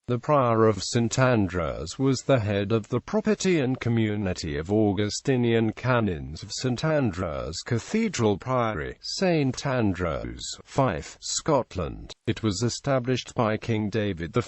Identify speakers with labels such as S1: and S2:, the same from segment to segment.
S1: The prior of St Andrews was the head of the property and community of Augustinian canons of St Andrews Cathedral Priory, St Andrews, Fife, Scotland. It was established by King David I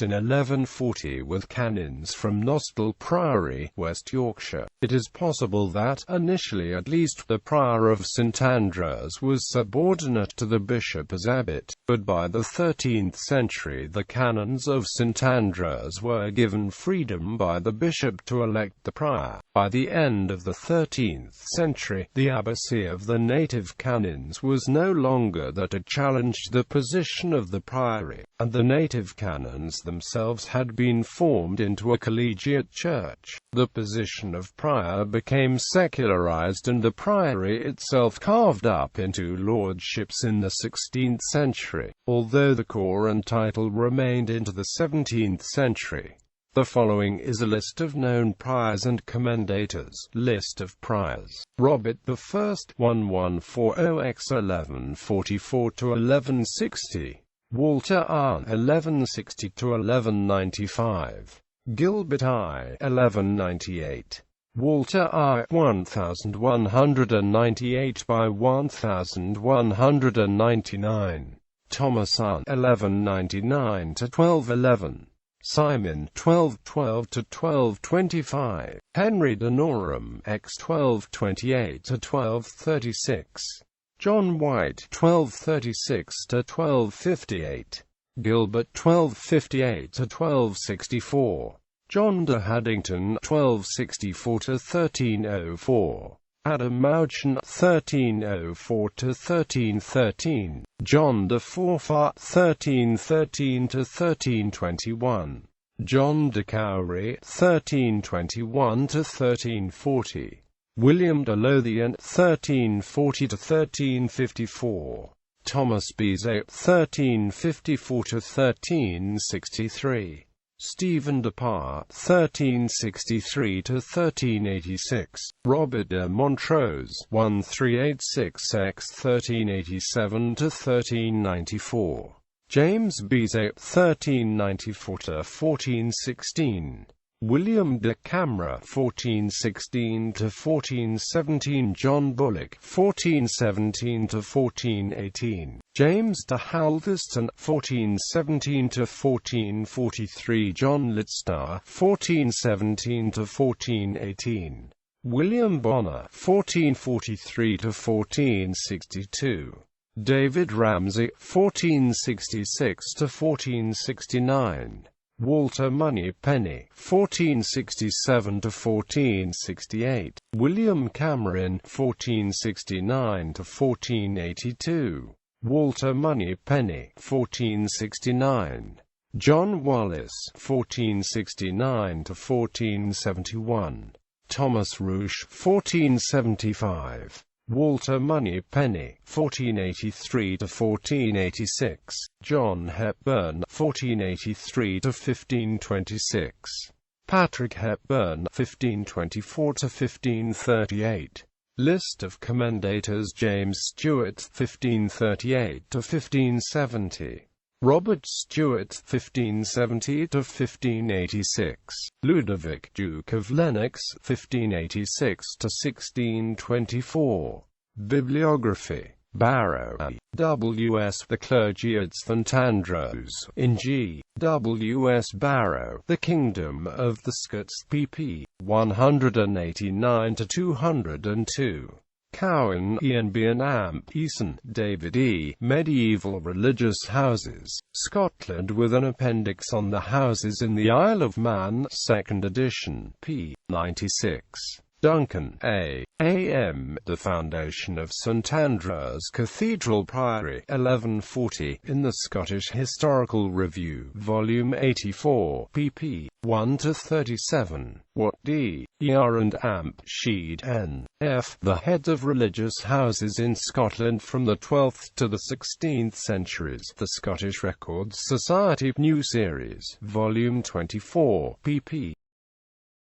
S1: in 1140 with canons from Nostell Priory, West Yorkshire. It is possible that, initially at least, the prior of St Andrews was subordinate to the bishop as abbot, but by the 13th century the canons of St Andrews were given freedom by the bishop to elect the prior. By the end of the 13th century, the abbacy of the native canons was no longer that it challenged the position of the priory, and the native canons themselves had been formed into a collegiate church. The position of prior became secularized and the priory itself carved up into lordships in the 16th century, although the core and title remained into the 17th century. The following is a list of known priors and commendators. List of priors. Robert I 1140–1144–1160. Walter R 1160–1195. Gilbert I 1198. Walter R 1198–1199. Thomas R 1199–1211. Simon 1212–1225. Henry de Norham X 1228–1236. John White 1236–1258. Gilbert 1258–1264. John de Haddington 1264–1304. Adam Mauchin 1304–1313. John de Forfar 1313–1321. John de Cowrie 1321–1340. William de Lothian 1340–1354. Thomas Bezat 1354–1363. Stephen de Parr 1363–1386. Robert de Montrose 1386–1387–1394. James Bezat 1394–1416. William de Camera 1416–1417. John Bullock 1417–1418. James de Halverston 1417–1443. John Litstow 1417–1418. William Bonner 1443–1462. David Ramsay 1466–1469. Walter Moneypenny 1467–1468. William Cameron 1469–1482. Walter Moneypenny 1469. John Wallace 1469–1471. Thomas Roche 1475. Walter Moneypenny 1483–1486. John Hepburn 1483–1526. Patrick Hepburn 1524–1538. List of commendators. James Stewart 1538–1570. Robert Stewart 1570–1586. Ludovic Duke of Lennox 1586–1624. Bibliography. Barrow, W.S. The Clergy at St Andrews, in G. W.S. Barrow, The Kingdom of the Scots, pp. 189–202. Cowan, Ian B. and Amp. Eason, David E. Medieval Religious Houses, Scotland with an appendix on the houses in the Isle of Man, 2nd edition, p. 96. Duncan, A. A.M. The Foundation of St Andrews Cathedral Priory, 1140, in the Scottish Historical Review, Volume 84, pp. 1–37. Watt D. E.R. and Amp. Sheed, N. F. The Heads of Religious Houses in Scotland from the 12th to the 16th Centuries. The Scottish Records Society New Series, Volume 24, pp.